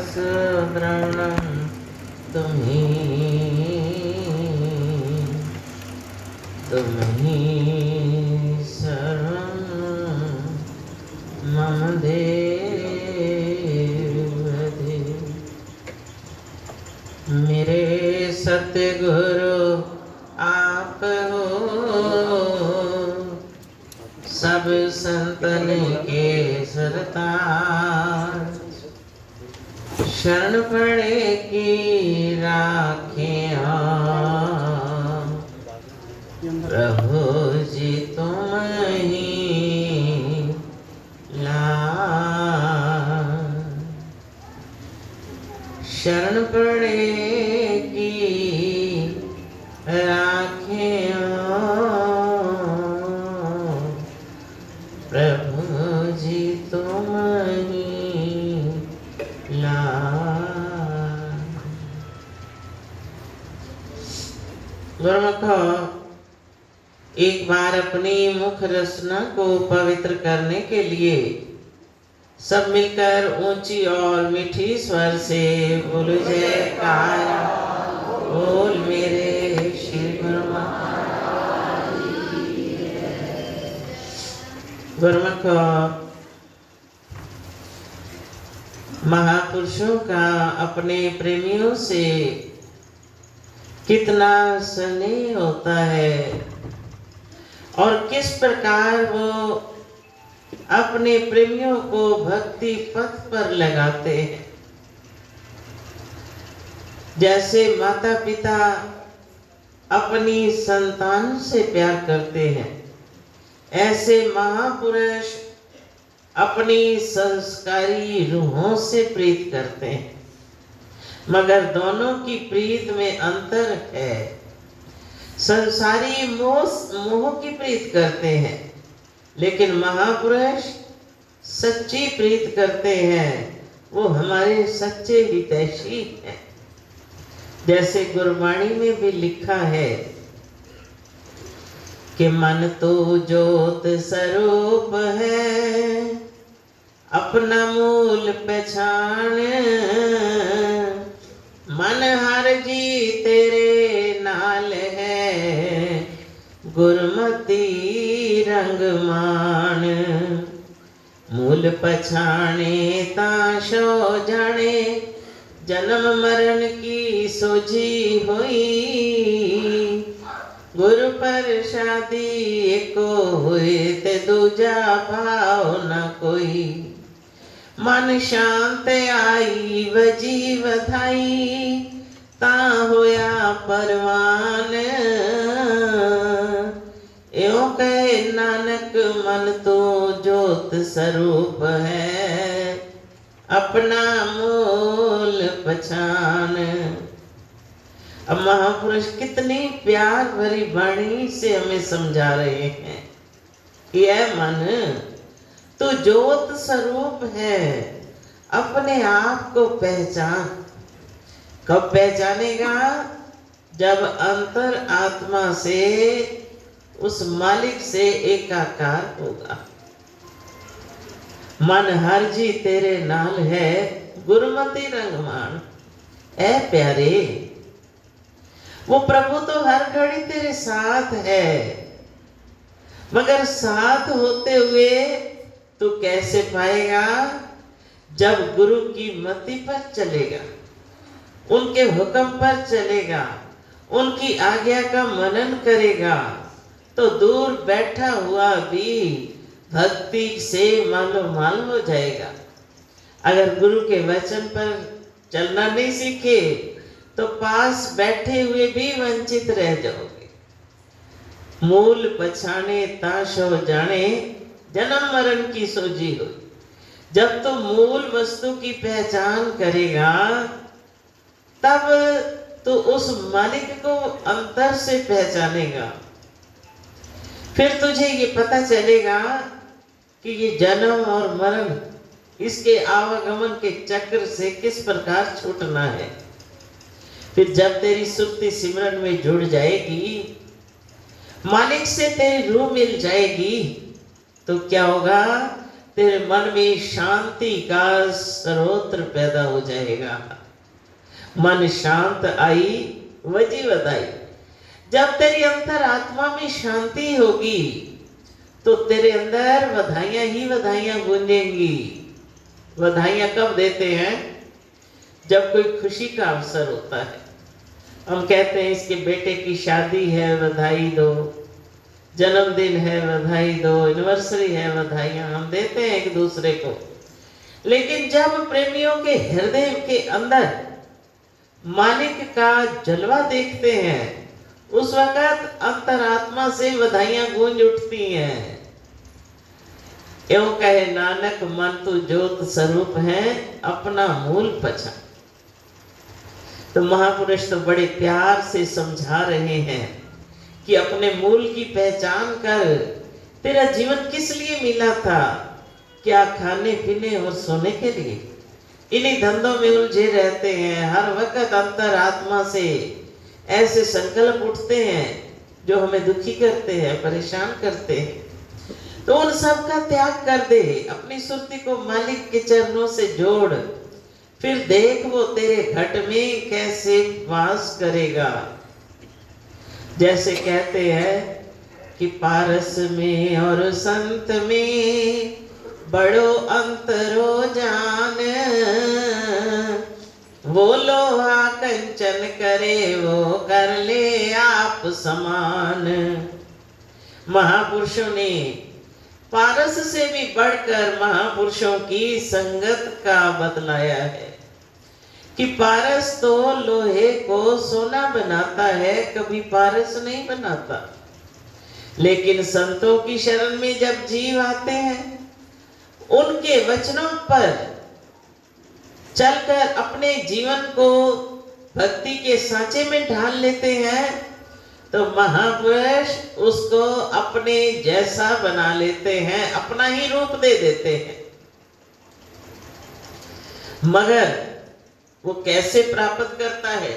शरणं तुम्ही शरण मम देव। मेरे सतगुरु आप हो, सब संतन के सरतार। शरण पड़े की राखे प्रभु जी तुम ही लाए। शरण पड़े की राखे प्रभु जी तुम ही लाए। गुरुमुखो, एक बार अपनी मुख रचना को पवित्र करने के लिए सब मिलकर ऊंची और मीठी स्वर से बोलो जयकार। बोल मेरे श्री गुरुमुखो, महापुरुषों का अपने प्रेमियों से कितना स्नेह होता है और किस प्रकार वो अपने प्रेमियों को भक्ति पथ पर लगाते हैं। जैसे माता पिता अपनी संतान से प्यार करते हैं, ऐसे महापुरुष अपनी संस्कारी रूहों से प्रीत करते हैं। मगर दोनों की प्रीत में अंतर है। संसारी मोह की प्रीत करते हैं, लेकिन महापुरुष सच्ची प्रीत करते हैं। वो हमारे सच्चे हितैषी हैं। जैसे गुरबाणी में भी लिखा है कि मन तो ज्योत स्वरूप है, अपना मूल पहचान। मन हर जी तेरे नाल है, गुरमति रंग मान। मूल पछाणे ताशो जाने, जन्म मरण की सोझी हुई। गुरु प्रसादी एको हुए ते दूजा भाव न कोई। मन शांत आई वजी वधाई, ता होया परवान। यो कहे नानक मन तो ज्योत स्वरूप है, अपना मूल पहचान। अब महापुरुष कितनी प्यार भरी वाणी से हमें समझा रहे हैं कि ऐ मन, तू ज्योत स्वरूप है, अपने आप को पहचान। कब पहचानेगा? जब अंतर आत्मा से उस मालिक से एकाकार होगा। मन हर जी तेरे नाल है, गुरमति रंगमान। ऐ प्यारे, वो प्रभु तो हर घड़ी तेरे साथ है, मगर साथ होते हुए तू कैसे पाएगा? जब गुरु की मति पर चलेगा, उनके हुक्म पर चलेगा, उनकी आज्ञा का मनन करेगा, तो दूर बैठा हुआ भी भक्ति से मालो माल हो जाएगा। अगर गुरु के वचन पर चलना नहीं सीखे तो पास बैठे हुए भी वंचित रह जाओगे। मूल पछाने ताशो जाने, जन्म मरण की सोझी हो। जब तो मूल वस्तु की पहचान करेगा, तब तो उस मालिक को अंतर से पहचानेगा। फिर तुझे ये पता चलेगा कि ये जन्म और मरण, इसके आवागमन के चक्र से किस प्रकार छूटना है। फिर जब तेरी सुरती सिमरन में जुड़ जाएगी, मालिक से तेरी रूह मिल जाएगी, तो क्या होगा? तेरे मन में शांति का स्रोत पैदा हो जाएगा। मन शांत आई वजी बधाई। जब तेरी अंतर आत्मा में शांति होगी तो तेरे अंदर बधाइयां ही बधाइयां गूंजेंगी। बधाइयां कब देते हैं? जब कोई खुशी का अवसर होता है। हम कहते हैं इसके बेटे की शादी है, बधाई दो, जन्मदिन है, बधाई दो, एनिवर्सरी है, बधाइयां हम देते हैं एक दूसरे को। लेकिन जब प्रेमियों के हृदय के अंदर मालिक का जलवा देखते हैं, उस वक्त अंतरात्मा से बधाइयां गूंज उठती हैं। एवं कहे नानक मन तू ज्योत स्वरूप है, अपना मूल पहचान। तो महापुरुष तो बड़े प्यार से समझा रहे हैं कि अपने मूल की पहचान कर। तेरा जीवन किस लिए मिला था? क्या खाने पीने और सोने के लिए? इन्हीं धंधों में उलझे रहते हैं। हर वक्त अंतरात्मा से ऐसे संकल्प उठते हैं जो हमें दुखी करते हैं, परेशान करते हैं। तो उन सब का त्याग कर दे, अपनी सुरती को मालिक के चरणों से जोड़। फिर देख वो तेरे घट में कैसे वास करेगा। जैसे कहते हैं कि पारस में और संत में बड़ो अंतरो जान, वो लोहा कंचन करे वो कर ले आप समान। महापुरुषों ने पारस से भी बढ़कर महापुरुषों की संगत का बतलाया है कि पारस तो लोहे को सोना बनाता है, कभी पारस नहीं बनाता। लेकिन संतों की शरण में जब जीव आते हैं, उनके वचनों पर चलकर अपने जीवन को भक्ति के सांचे में ढाल लेते हैं, तो महापुरुष उसको अपने जैसा बना लेते हैं, अपना ही रूप दे देते हैं। मगर वो कैसे प्राप्त करता है?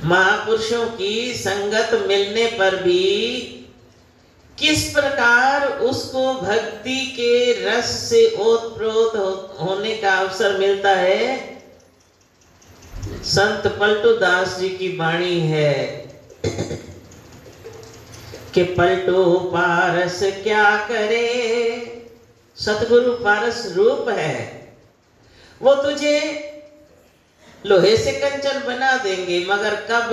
महापुरुषों की संगत मिलने पर भी किस प्रकार उसको भक्ति के रस से ओतप्रोत होने का अवसर मिलता है। संत पलटू दास जी की वाणी है कि पलटू पारस क्या करे। सतगुरु पारस रूप है, वो तुझे लोहे से कंचन बना देंगे, मगर कब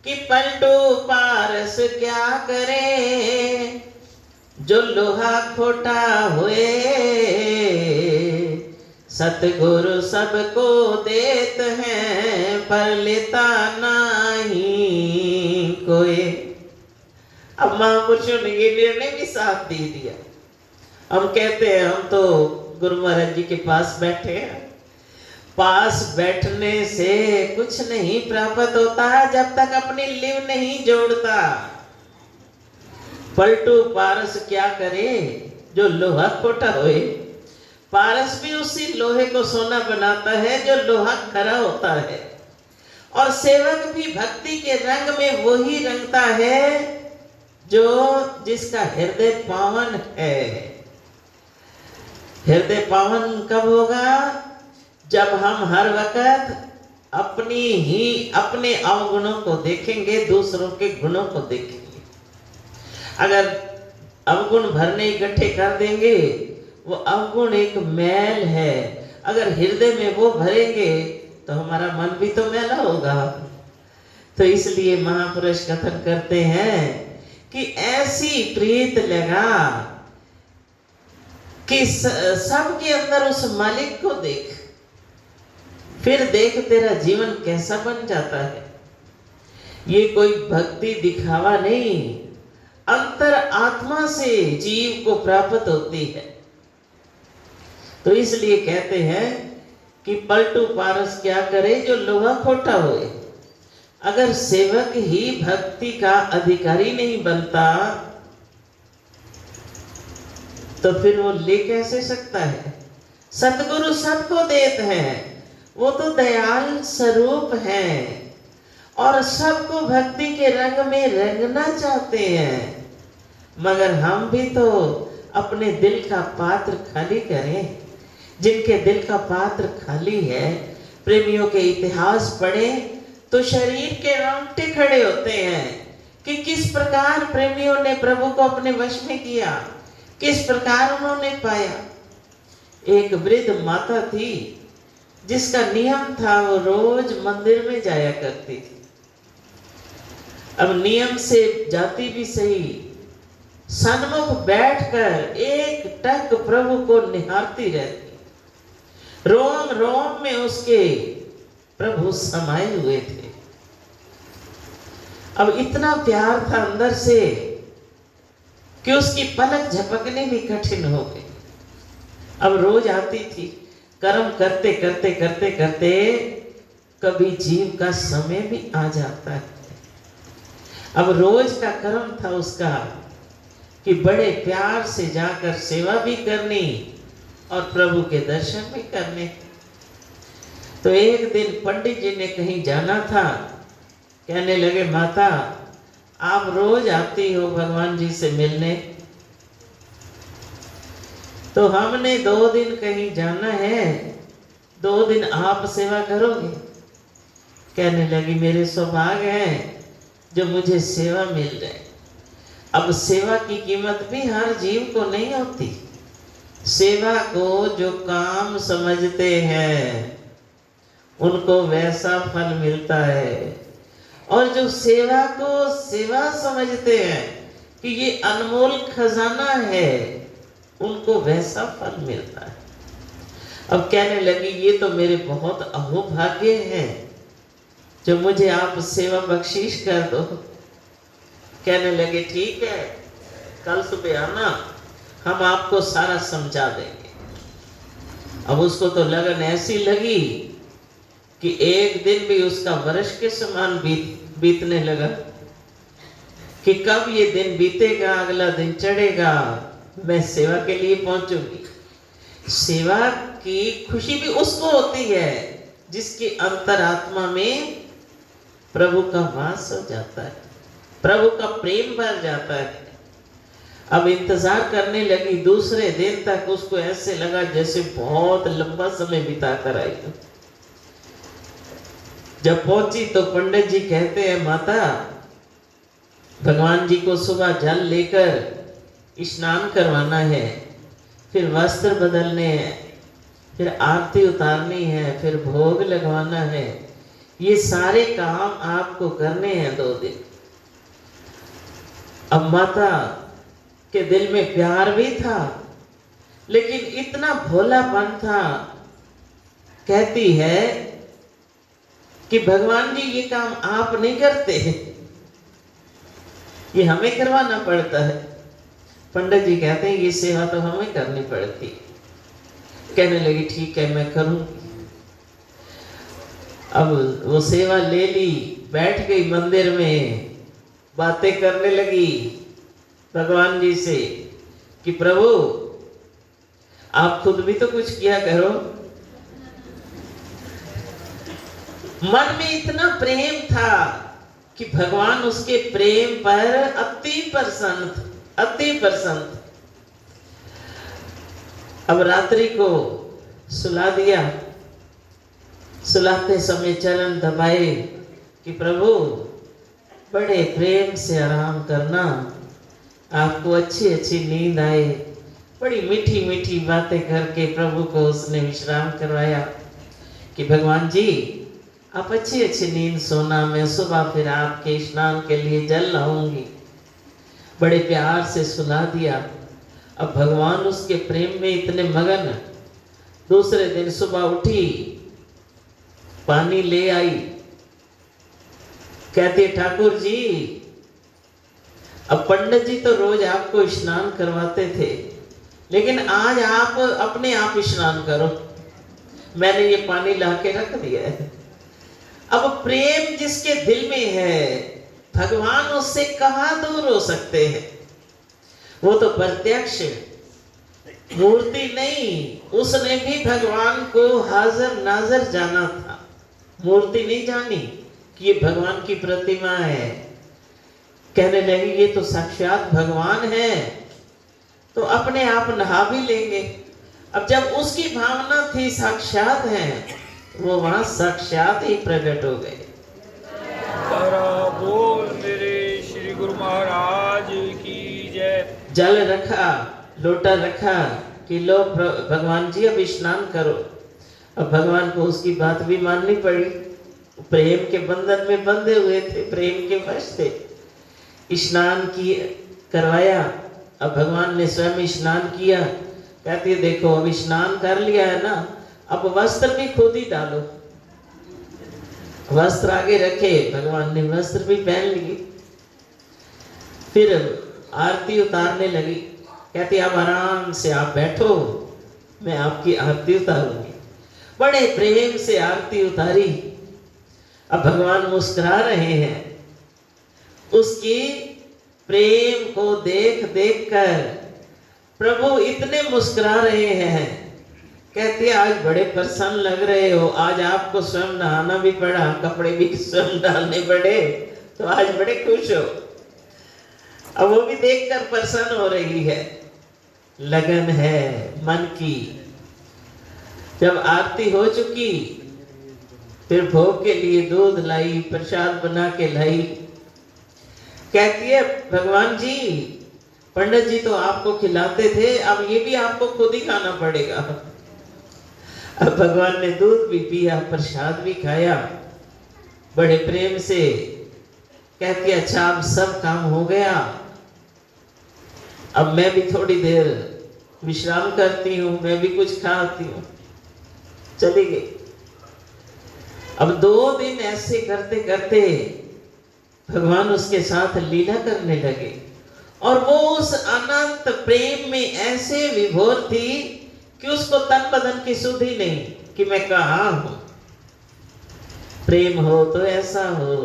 कि पलटू पारस क्या करे। जो लोहा खोटा हुए सतगुरु सबको देत हैं, पर लेता नहीं कोई। अब महापुरुषों ने ये निर्णय भी साथ दे दिया। हम कहते हैं हम तो गुरु महाराज जी के पास बैठे हैं। पास बैठने से कुछ नहीं प्राप्त होता जब तक अपनी लिव नहीं जोड़ता। पलटू पारस क्या करे, जो लोहा खोटा होए। पारस भी उसी लोहे को सोना बनाता है जो लोहा खरा होता है। और सेवक भी भक्ति के रंग में वही रंगता है जो जिसका हृदय पावन है। हृदय पावन कब होगा? जब हम हर वक्त अपने अवगुणों को देखेंगे, दूसरों के गुणों को देखेंगे। अगर अवगुण भरने इकट्ठे कर देंगे, वो अवगुण एक मैल है। अगर हृदय में वो भरेंगे तो हमारा मन भी तो मैला होगा। तो इसलिए महापुरुष कथन करते हैं कि ऐसी प्रीत लगा कि सबके अंदर उस मालिक को देख, फिर देख तेरा जीवन कैसा बन जाता है। ये कोई भक्ति दिखावा नहीं, अंतर आत्मा से जीव को प्राप्त होती है। तो इसलिए कहते हैं कि पलटू पारस क्या करे, जो लोहा खोटा होए। अगर सेवक ही भक्ति का अधिकारी नहीं बनता तो फिर वो ले कैसे सकता है। सतगुरु सबको देते हैं, वो तो दयाल स्वरूप हैं और सबको भक्ति के रंग में रंगना चाहते हैं। मगर हम भी तो अपने दिल का पात्र खाली करें। जिनके दिल का पात्र खाली है, प्रेमियों के इतिहास पढ़ें तो शरीर के रोंगटे खड़े होते हैं कि किस प्रकार प्रेमियों ने प्रभु को अपने वश में किया, किस प्रकार उन्होंने पाया। एक वृद्ध माता थी जिसका नियम था वो रोज मंदिर में जाया करती थी। अब नियम से जाती भी सही, सन्मुख बैठकर एक टक प्रभु को निहारती रहती। रोम रोम में उसके प्रभु समाये हुए थे। अब इतना प्यार था अंदर से कि उसकी पलक झपकने भी कठिन हो गई। अब रोज आती थी, कर्म करते करते करते करते कभी जीव का समय भी आ जाता है। अब रोज का कर्म था उसका कि बड़े प्यार से जाकर सेवा भी करनी और प्रभु के दर्शन भी करने। तो एक दिन पंडित जी ने कहीं जाना था, कहने लगे माता आप रोज आती हो भगवान जी से मिलने, तो हमने 2 दिन कहीं जाना है, 2 दिन आप सेवा करोगे? कहने लगी मेरे सौभाग्य हैं जो मुझे सेवा मिल जाए। अब सेवा की कीमत भी हर जीव को नहीं होती। सेवा को जो काम समझते हैं उनको वैसा फल मिलता है, और जो सेवा को सेवा समझते हैं कि ये अनमोल खजाना है, उनको वैसा फल मिलता है। अब कहने लगी ये तो मेरे बहुत अहोभाग्य हैं जो मुझे आप सेवा बख्शीश कर दो। कहने लगे ठीक है, कल सुबह आना, हम आपको सारा समझा देंगे। अब उसको तो लगन ऐसी लगी कि एक दिन भी उसका वर्ष के समान बीतने लगा कि कब ये दिन बीतेगा, अगला दिन चढ़ेगा, मैं सेवा के लिए पहुंचूंगी। सेवा की खुशी भी उसको होती है जिसकी अंतरात्मा में प्रभु का वास हो जाता है, प्रभु का प्रेम भर जाता है। अब इंतजार करने लगी, दूसरे दिन तक उसको ऐसे लगा जैसे बहुत लंबा समय बिता कर आई। जब पहुंची तो पंडित जी कहते हैं माता भगवान जी को सुबह जल लेकर स्नान करवाना है, फिर वस्त्र बदलने हैं, फिर आरती उतारनी है, फिर भोग लगवाना है, ये सारे काम आपको करने हैं 2 दिन। अब माता के दिल में प्यार भी था लेकिन इतना भोलापन था, कहती है कि भगवान जी ये काम आप नहीं करते, ये हमें करवाना पड़ता है। पंडित जी कहते हैं ये सेवा तो हमें करनी पड़ती। कहने लगी ठीक है मैं करूंगी। अब वो सेवा ले ली, बैठ गई मंदिर में, बातें करने लगी भगवान जी से कि प्रभु आप खुद भी तो कुछ किया करो। मन में इतना प्रेम था कि भगवान उसके प्रेम पर अति प्रसन्न थे, अति प्रसन्न। अब रात्रि को सुला दिया, सुलाते समय चरण दबाए कि प्रभु बड़े प्रेम से आराम करना, आपको अच्छी अच्छी नींद आए। बड़ी मीठी मीठी बातें करके प्रभु को उसने विश्राम करवाया कि भगवान जी आप अच्छी अच्छी नींद सोना, मैं सुबह फिर आपके स्नान के लिए जल लाऊंगी। बड़े प्यार से सुला दिया। अब भगवान उसके प्रेम में इतने मगन, दूसरे दिन सुबह उठी, पानी ले आई, कहती ठाकुर जी अब पंडित जी तो रोज आपको स्नान करवाते थे, लेकिन आज आप अपने आप स्नान करो, मैंने ये पानी ला के रख दिया है। अब प्रेम जिसके दिल में है, भगवान उससे कहाँ दूर हो सकते हैं। वो तो प्रत्यक्ष मूर्ति नहीं, उसने भी भगवान को हाजिर नाजर जाना था, मूर्ति नहीं जानी कि ये भगवान की प्रतिमा है। कहने लगी ये तो साक्षात भगवान है, तो अपने आप नहा भी लेंगे। अब जब उसकी भावना थी साक्षात है, वो वहां साक्षात ही प्रकट हो गए। बोल मेरे श्री गुरु महाराज की जय। जल रखा, लोटा रखा कि लो भगवान जी अब स्नान करो। अब भगवान को उसकी बात भी माननी पड़ी, प्रेम के बंधन में बंधे हुए थे, प्रेम के वश थे। स्नान की करवाया। अब भगवान ने स्वयं स्नान किया। कहती है देखो अब स्नान कर लिया है ना, अब वस्त्र भी खुद ही डालो। वस्त्र आगे रखे, भगवान ने वस्त्र भी पहन लिए। फिर आरती उतारने लगी। कहती अब आराम से आप बैठो, मैं आपकी आरती उतारूंगी। बड़े प्रेम से आरती उतारी। अब भगवान मुस्कुरा रहे हैं। उसकी प्रेम को देख देख कर प्रभु इतने मुस्कुरा रहे हैं। कहती है आज बड़े प्रसन्न लग रहे हो, आज आपको स्वयं नहाना भी पड़ा, कपड़े भी स्वयं डालने पड़े, तो आज बड़े खुश हो। अब वो भी देखकर प्रसन्न हो रही है। लगन है मन की। जब आरती हो चुकी, फिर भोग के लिए दूध लाई, प्रसाद बना के लाई। कहती है भगवान जी, पंडित जी तो आपको खिलाते थे, अब ये भी आपको खुद ही खाना पड़ेगा। अब भगवान ने दूध भी पिया, प्रसाद भी खाया, बड़े प्रेम से। कहती है अच्छा अब सब काम हो गया, अब मैं भी थोड़ी देर विश्राम करती हूँ, मैं भी कुछ खाती हूँ। चली गई। अब 2 दिन ऐसे करते करते भगवान उसके साथ लीला करने लगे, और वो उस अनंत प्रेम में ऐसे विभोर थी कि उसको तन बदन की सुधि नहीं कि मैं कहाँ हूं। प्रेम हो तो ऐसा हो।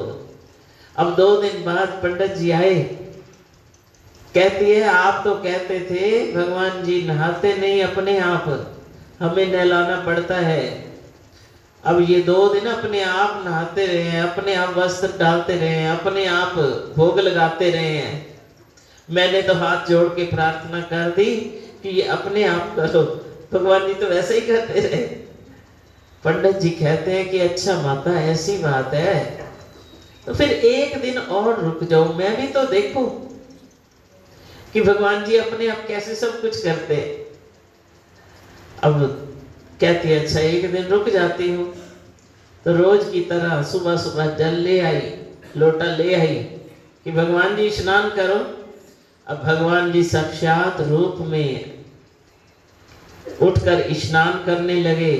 अब 2 दिन बाद पंडित जी आए। कहती है आप तो कहते थे भगवान जी नहाते नहीं अपने आप, हमें नहलाना पड़ता है। अब ये 2 दिन अपने आप नहाते रहे हैं, अपने आप वस्त्र डालते रहे हैं, अपने आप भोग लगाते रहे हैं। मैंने तो हाथ जोड़ के प्रार्थना कर दी कि ये अपने आप करो, भगवान जी तो वैसे ही करते रहे। पंडित जी कहते हैं कि अच्छा माता ऐसी बात है, तो फिर 1 दिन और रुक जाओ, मैं भी तो देखूं कि भगवान जी अपने आप कैसे सब कुछ करते हैं। अब कहती है अच्छा 1 दिन रुक जाती हूँ। तो रोज की तरह सुबह सुबह जल ले आई, लोटा ले आई कि भगवान जी स्नान करो। अब भगवान जी साक्षात रूप में उठकर स्नान करने लगे।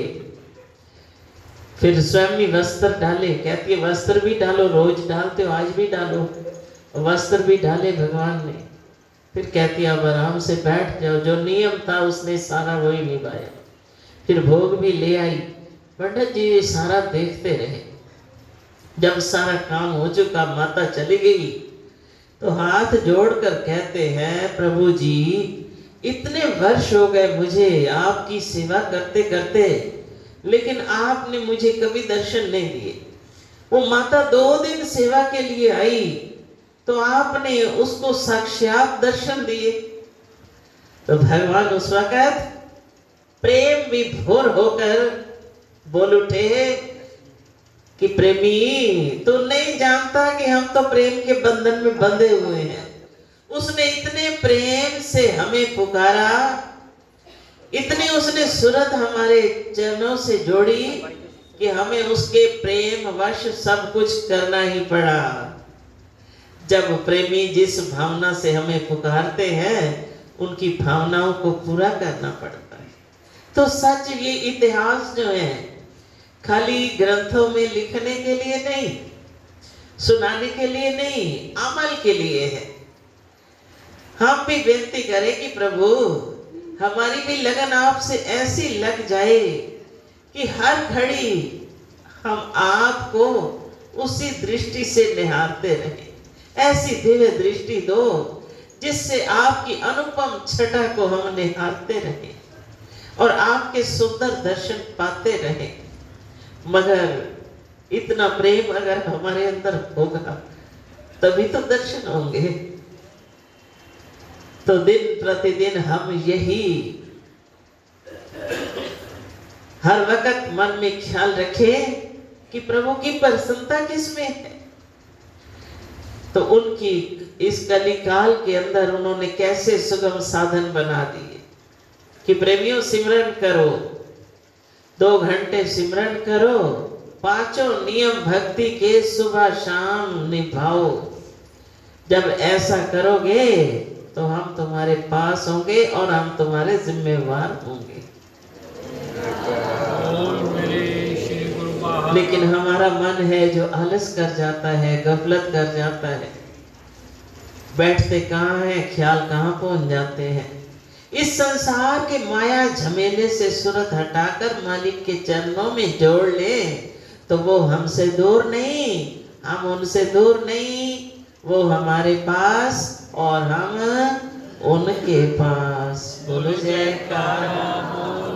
फिर स्वयं ही वस्त्र डाले। कहती है वस्त्र भी डालो, रोज डालते हो आज भी डालो। वस्त्र भी डाले भगवान ने। फिर कहती है अब आराम से बैठ जाओ, जो नियम था उसने सारा वही निभाया। फिर भोग भी ले आई। पंडित जी ये सारा देखते रहे। जब सारा काम हो चुका, माता चली गई, तो हाथ जोड़कर कहते हैं प्रभु जी इतने वर्ष हो गए मुझे आपकी सेवा करते करते, लेकिन आपने मुझे कभी दर्शन नहीं दिए। वो माता 2 दिन सेवा के लिए आई, तो आपने उसको साक्षात दर्शन दिए। तो भगवान उस वक्त प्रेम विभोर होकर बोल उठे कि प्रेमी तू नहीं जानता कि हम तो प्रेम के बंधन में बंधे हुए हैं। उसने इतने प्रेम से हमें पुकारा, इतनी उसने सूरत हमारे चरणों से जोड़ी कि हमें उसके प्रेम वश सब कुछ करना ही पड़ा। जब प्रेमी जिस भावना से हमें पुकारते हैं, उनकी भावनाओं को पूरा करना पड़ता है। तो सच ये इतिहास जो है खाली ग्रंथों में लिखने के लिए नहीं, सुनाने के लिए नहीं, अमल के लिए है। हम भी बेनती करें कि प्रभु हमारी भी लगन आपसे ऐसी लग जाए कि हर घड़ी हम आपको उसी दृष्टि से निहारते रहें। ऐसी दिव्य दृष्टि दो जिससे आपकी अनुपम छटा को हम निहारते रहें और आपके सुंदर दर्शन पाते रहें। मगर इतना प्रेम अगर हमारे अंदर होगा तभी तो दर्शन होंगे। तो दिन प्रतिदिन हम यही हर वक्त मन में ख्याल रखें कि प्रभु की प्रसन्नता किसमें है। तो उनकी इस कलिकाल के अंदर उन्होंने कैसे सुगम साधन बना दिए कि प्रेमियों सिमरन करो, 2 घंटे सिमरन करो, 5 नियम भक्ति के सुबह शाम निभाओ। जब ऐसा करोगे तो हम तुम्हारे पास होंगे और हम तुम्हारे जिम्मेवार होंगे। लेकिन हमारा मन है जो आलस कर जाता है, गफलत कर जाता है, बैठते कहाँ हैं, ख्याल कहाँ पहुंच जाते हैं। इस संसार के माया झमेले से सूरत हटाकर मालिक के चरणों में जोड़ ले तो वो हमसे दूर नहीं, हम उनसे दूर नहीं, वो हमारे पास और हम उनके पास। बोलो जयकारा।